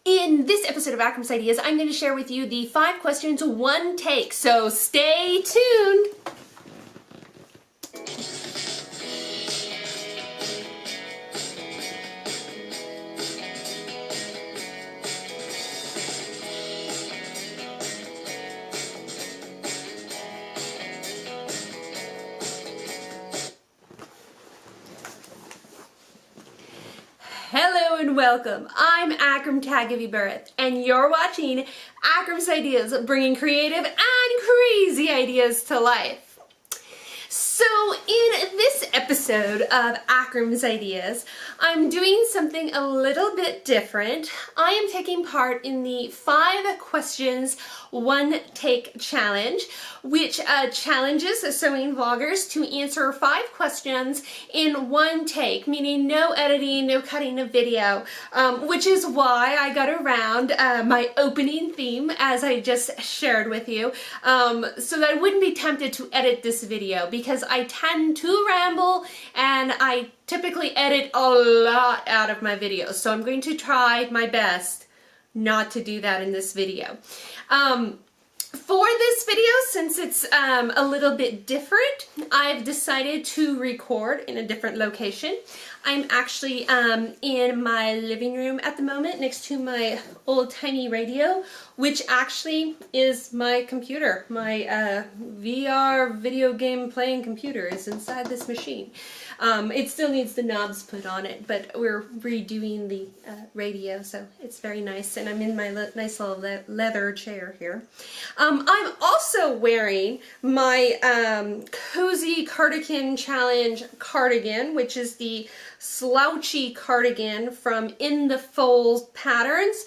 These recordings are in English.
In this episode of Akram's Ideas, I'm going to share with you the 5 questions, 1 take, so stay tuned! Hello and welcome. I'm Akram Tagavi-Barrett, and you're watching Akram's Ideas, bringing creative and crazy ideas to life. So in this episode of Akram's Ideas, I'm doing something a little bit different. I am taking part in the 5 questions, 1 take challenge, which challenges sewing vloggers to answer 5 questions in 1 take, meaning no editing, no cutting of video, which is why I got around my opening theme, as I just shared with you, so that I wouldn't be tempted to edit this video, because I tend to ramble and I typically edit a lot out of my videos, so I'm going to try my best not to do that in this video. For this video, since it's a little bit different, I've decided to record in a different location. I'm actually in my living room at the moment next to my old-timey radio, which actually is my computer. My VR video game playing computer is inside this machine. It still needs the knobs put on it, but we're redoing the radio, so it's very nice, and I'm in my nice little leather chair here. I'm also wearing my Cozy Cardigan Challenge cardigan, which is the slouchy cardigan from In the Fold Patterns,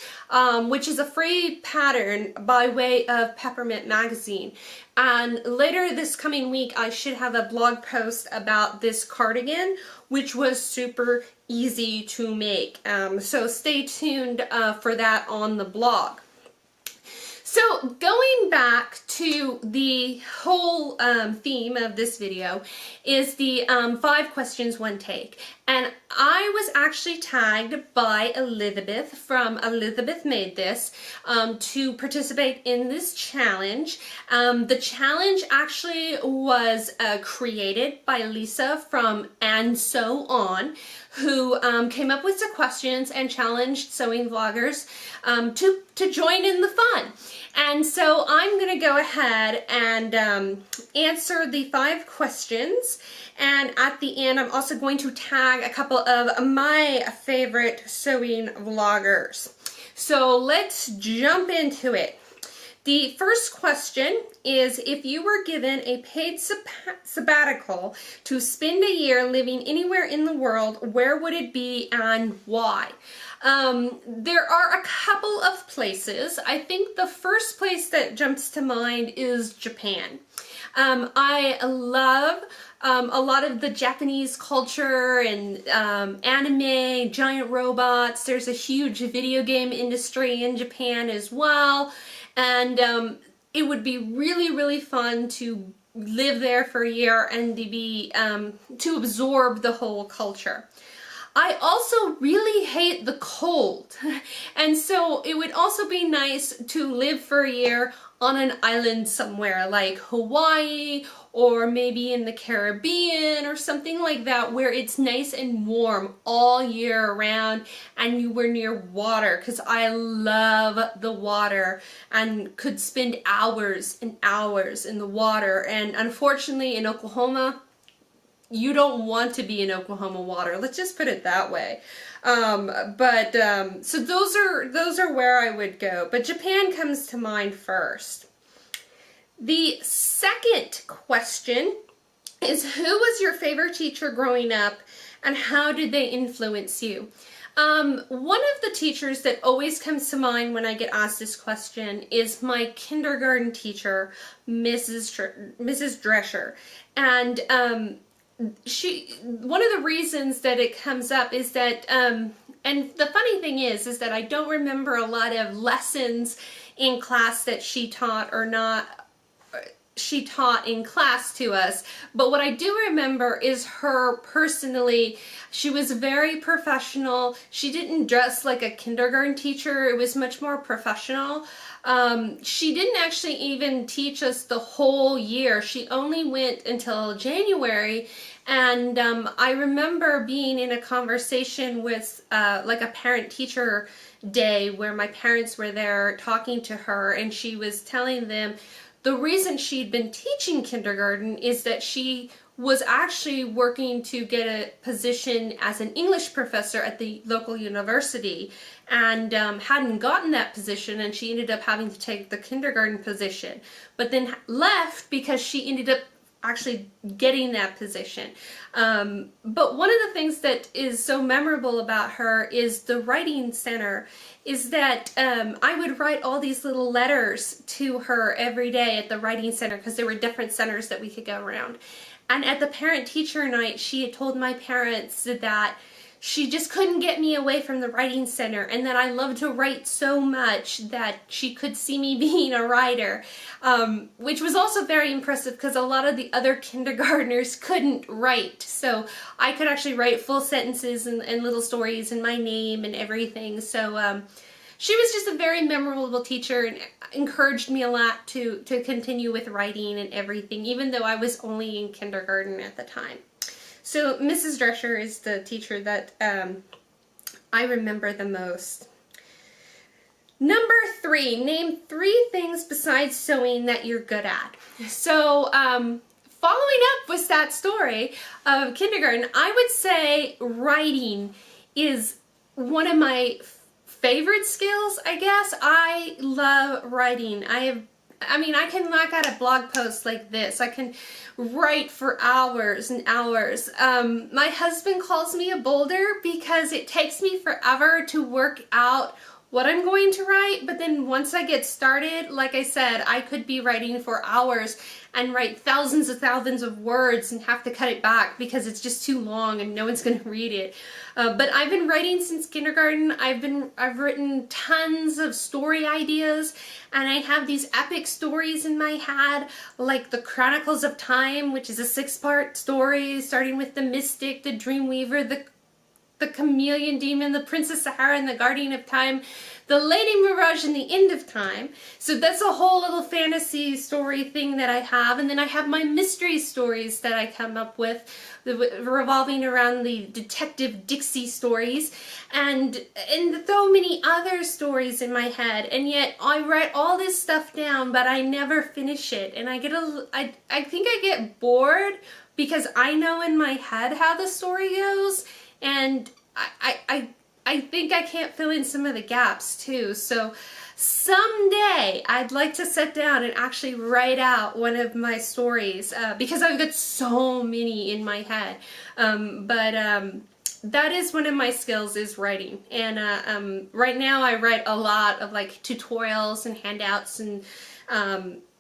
which is a free pattern by way of Peppermint magazine. And later this coming week, I should have a blog post about this cardigan, which was super easy to make. So stay tuned for that on the blog. So going back to the whole theme of this video is the 5 questions, 1 take. And I was actually tagged by Elizabeth from Elizabeth Made This to participate in this challenge. The challenge actually was created by Lisa from And So On, who came up with some questions and challenged sewing vloggers to join in the fun. And so I'm going to go ahead and answer the 5 questions, and at the end I'm also going to tag a couple of my favorite sewing vloggers. So let's jump into it. The first question is, if you were given a paid sabbatical to spend a year living anywhere in the world, where would it be and why? There are a couple of places. I think the first place that jumps to mind is Japan. I love a lot of the Japanese culture and anime, giant robots. There's a huge video game industry in Japan as well. And it would be really, really fun to live there for a year and to absorb the whole culture. I also really hate the cold, and so it would also be nice to live for a year on an island somewhere like Hawaii or maybe in the Caribbean or something like that, where it's nice and warm all year around and you were near water, because I love the water and could spend hours and hours in the water. And unfortunately in Oklahoma, you don't want to be in Oklahoma water. Let's just put it that way. So those are where I would go. But Japan comes to mind first. The second question is, who was your favorite teacher growing up and how did they influence you? One of the teachers that always comes to mind when I get asked this question is my kindergarten teacher, Mrs. Drescher. And one of the reasons that it comes up is that, and the funny thing is that I don't remember a lot of lessons in class that she taught, or not, she taught in class to us. But what I do remember is her personally. She was very professional. She didn't dress like a kindergarten teacher. It was much more professional. She didn't actually even teach us the whole year. She only went until January. And I remember being in a conversation with like a parent-teacher day where my parents were there talking to her, and she was telling them the reason she'd been teaching kindergarten is that she was actually working to get a position as an English professor at the local university, and hadn't gotten that position, and she ended up having to take the kindergarten position, but then left because she ended up actually getting that position. But one of the things that is so memorable about her is the writing center, is that I would write all these little letters to her every day at the writing center, because there were different centers that we could go around. And at the parent-teacher night, she had told my parents that she just couldn't get me away from the writing center, and that I loved to write so much that she could see me being a writer, which was also very impressive because a lot of the other kindergartners couldn't write. So I could actually write full sentences and little stories and my name and everything. So she was just a very memorable teacher and encouraged me a lot to continue with writing and everything, even though I was only in kindergarten at the time. So Mrs. Drescher is the teacher that I remember the most. Number 3, name 3 things besides sewing that you're good at. So following up with that story of kindergarten, I would say writing is one of my favorite skills, I guess. I love writing. I mean, I can knock out a blog post like this. I can write for hours and hours. My husband calls me a boulder because it takes me forever to work out what I'm going to write, but then once I get started, like I said, I could be writing for hours and write thousands of words and have to cut it back because it's just too long and no one's going to read it. But I've been writing since kindergarten. I've written tons of story ideas, and I have these epic stories in my head, like the Chronicles of Time, which is a 6-part story starting with the Mystic, the Dreamweaver, the Chameleon Demon, the Princess Sahara, and the Guardian of Time, the Lady Mirage, and the End of Time. So that's a whole little fantasy story thing that I have. And then I have my mystery stories that I come up with, revolving around the Detective Dixie stories, and so many other stories in my head. And yet I write all this stuff down, but I never finish it. And I think I get bored because I know in my head how the story goes, and I think I can't fill in some of the gaps too. So someday I'd like to sit down and actually write out one of my stories because I've got so many in my head. That is one of my skills, is writing. And right now I write a lot of like tutorials and handouts and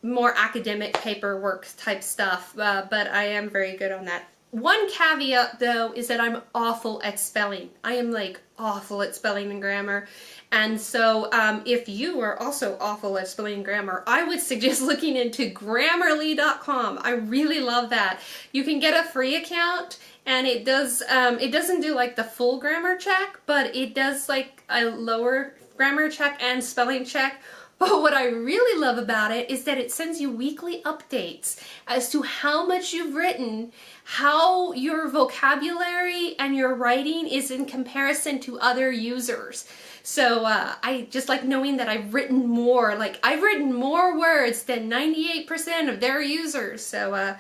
more academic paperwork type stuff, but I am very good on that. One caveat though is that I'm awful at spelling. I am like awful at spelling and grammar. And so if you are also awful at spelling and grammar, I would suggest looking into Grammarly.com. I really love that. You can get a free account, and it doesn't do like the full grammar check, but it does like a lower grammar check and spelling check. But what I really love about it is that it sends you weekly updates as to how much you've written, how your vocabulary and your writing is in comparison to other users. So I just like knowing that I've written more. Like, I've written more words than 98% of their users. So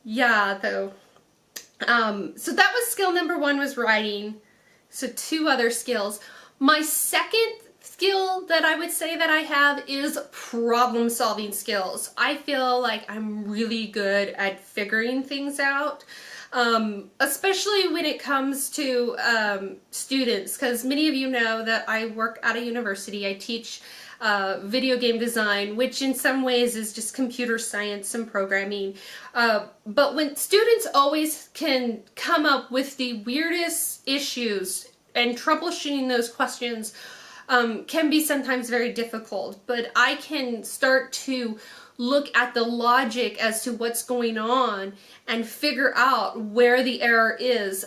yeah, though. So that was skill number 1, was writing. So 2 other skills. My second skill that I would say that I have is problem solving skills. I feel like I'm really good at figuring things out, especially when it comes to students, because many of you know that I work at a university. I teach video game design, which in some ways is just computer science and programming. But when students always can come up with the weirdest issues, and troubleshooting those questions can be sometimes very difficult, but I can start to look at the logic as to what's going on and figure out where the error is.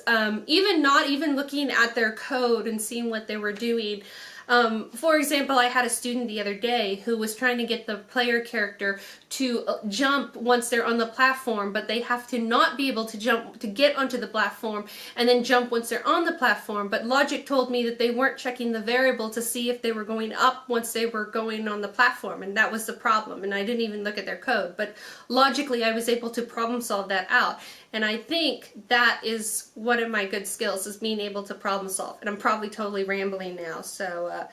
Even not even looking at their code and seeing what they were doing. For example, I had a student the other day who was trying to get the player character to jump once they're on the platform, but they have to not be able to jump to get onto the platform and then jump once they're on the platform. But logic told me that they weren't checking the variable to see if they were going up once they were going on the platform, and that was the problem. And I didn't even look at their code, but logically I was able to problem solve that out. And I think that is one of my good skills, is being able to problem solve. And I'm probably totally rambling now, so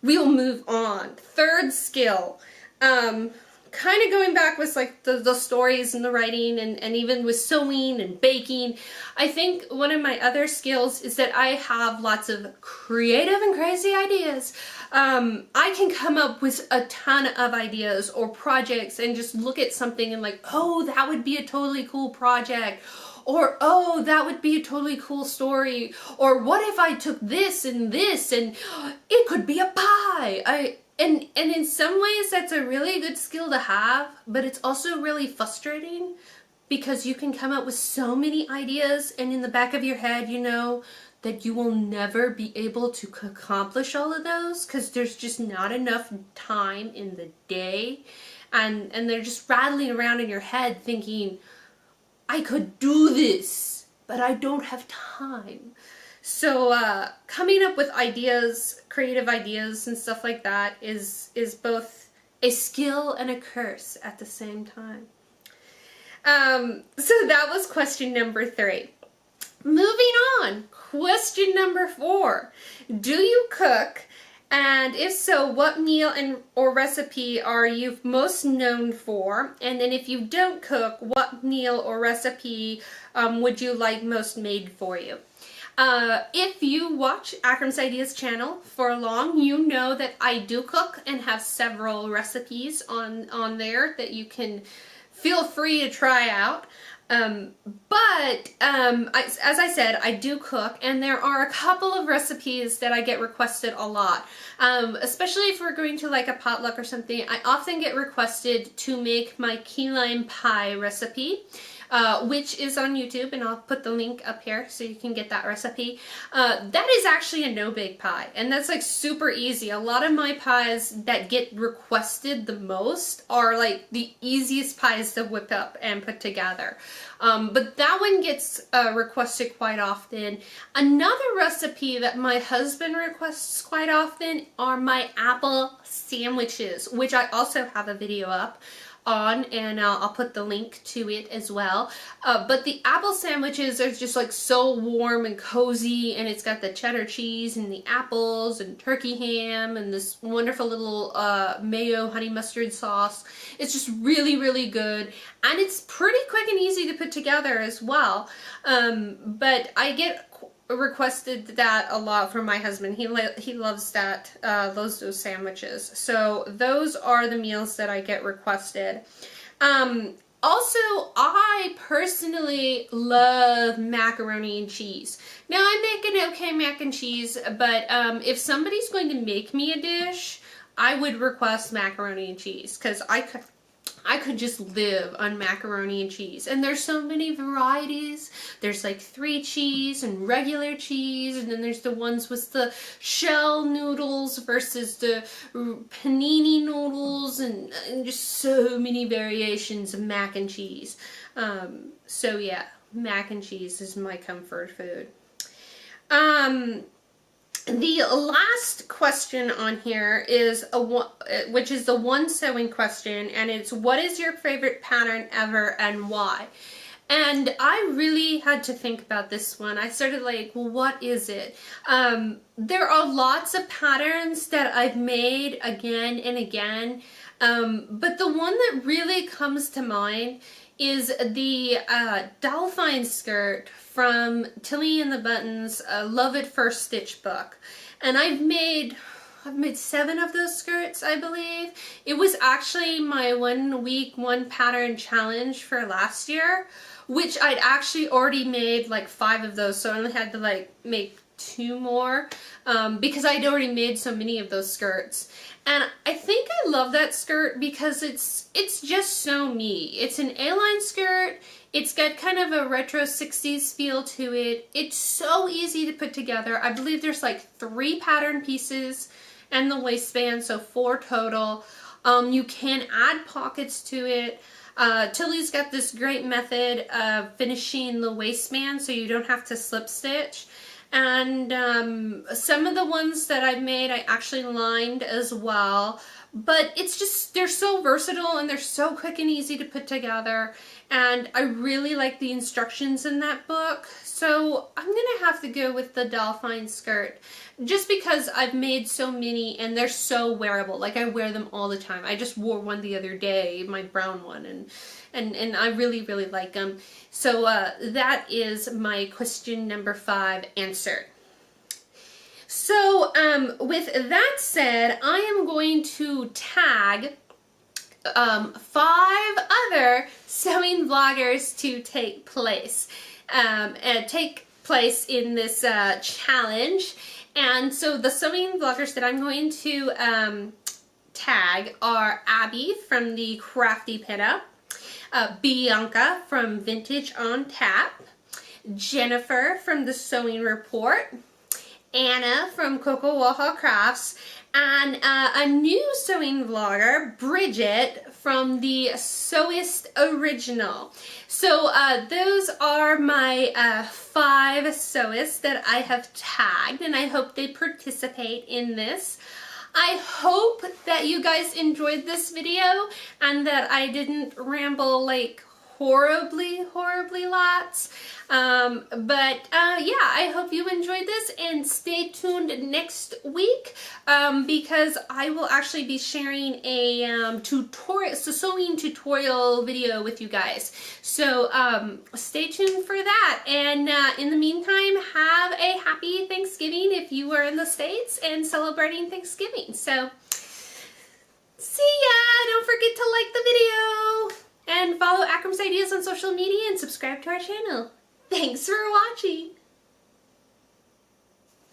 we'll move on. Third skill, kind of going back with like the stories and the writing and even with sewing and baking. I think one of my other skills is that I have lots of creative and crazy ideas. I can come up with a ton of ideas or projects and just look at something and like, oh, that would be a totally cool project. Or, oh, that would be a totally cool story. Or what if I took this and it could be a pie. And in some ways that's a really good skill to have, but it's also really frustrating because you can come up with so many ideas and in the back of your head you know that you will never be able to accomplish all of those because there's just not enough time in the day, and they're just rattling around in your head thinking, I could do this, but I don't have time. So coming up with ideas, creative ideas and stuff like that is both a skill and a curse at the same time. So that was question number 3. Moving on, question number 4. Do you cook? And if so, what meal or recipe are you most known for? And then if you don't cook, what meal or recipe would you like most made for you? If you watch Akram's Ideas channel for long, you know that I do cook and have several recipes on there that you can feel free to try out. As I said, I do cook, and there are a couple of recipes that I get requested a lot. Especially if we're going to like a potluck or something, I often get requested to make my key lime pie recipe. Which is on YouTube, and I'll put the link up here so you can get that recipe. That is actually a no-bake pie, and that's like super easy. A lot of my pies that get requested the most are like the easiest pies to whip up and put together. But that one gets requested quite often. Another recipe that my husband requests quite often are my apple sandwiches, which I also have a video up on, and I'll put the link to it as well. But the apple sandwiches are just like so warm and cozy, and it's got the cheddar cheese and the apples and turkey ham and this wonderful little mayo honey mustard sauce. It's just really, really good, and it's pretty quick and easy to put together as well. But I get requested that a lot from my husband. He loves that, those sandwiches. So those are the meals that I get requested. Also, I personally love macaroni and cheese. Now, I make an okay mac and cheese, but if somebody's going to make me a dish, I would request macaroni and cheese, because I could just live on macaroni and cheese. And there's so many varieties. There's like 3 cheese and regular cheese, and then there's the ones with the shell noodles versus the panini noodles, and just so many variations of mac and cheese. So yeah, mac and cheese is my comfort food. The last question on here is which is the one sewing question, and it's, what is your favorite pattern ever and why? And I really had to think about this one. I started like, well, what is it? There are lots of patterns that I've made again and again, but the one that really comes to mind is the Dolphine skirt from Tilly and the Buttons' Love at First Stitch book. And I've made 7 of those skirts, I believe. It was actually my 1 week, 1 pattern challenge for last year, which I'd actually already made like 5 of those, so I only had to like make 2 more because I'd already made so many of those skirts. And I think I love that skirt because it's just so me. It's an A-line skirt. It's got kind of a retro 60s feel to it. It's so easy to put together. I believe there's like 3 pattern pieces and the waistband, so 4 total. You can add pockets to it. Tilly's got this great method of finishing the waistband so you don't have to slip stitch. And some of the ones that I've made I actually lined as well. But it's just, they're so versatile and they're so quick and easy to put together. And I really like the instructions in that book. So I'm going to have to go with the Dolphine skirt just because I've made so many and they're so wearable. Like I wear them all the time. I just wore one the other day, my brown one, and I really, really like them. So that is my question number 5 answered. So with that said, I am going to tag 5 other sewing vloggers to take place in this challenge. And so the sewing vloggers that I'm going to tag are Abby from the Crafty Pinna, Bianca from Vintage on Tap, Jennifer from the Sewing Report, Anna from Coco Waha Crafts, and a new sewing vlogger, Bridget, from the Sewist Original. So those are my 5 sewists that I have tagged, and I hope they participate in this. I hope that you guys enjoyed this video and that I didn't ramble like horribly lots. Yeah, I hope you enjoyed this, and stay tuned next week because I will actually be sharing a sewing tutorial video with you guys. So stay tuned for that, and in the meantime, have a happy Thanksgiving if you are in the States and celebrating Thanksgiving. So see ya! Don't forget to like the video and follow Akram's Ideas on social media and subscribe to our channel. Thanks for watching!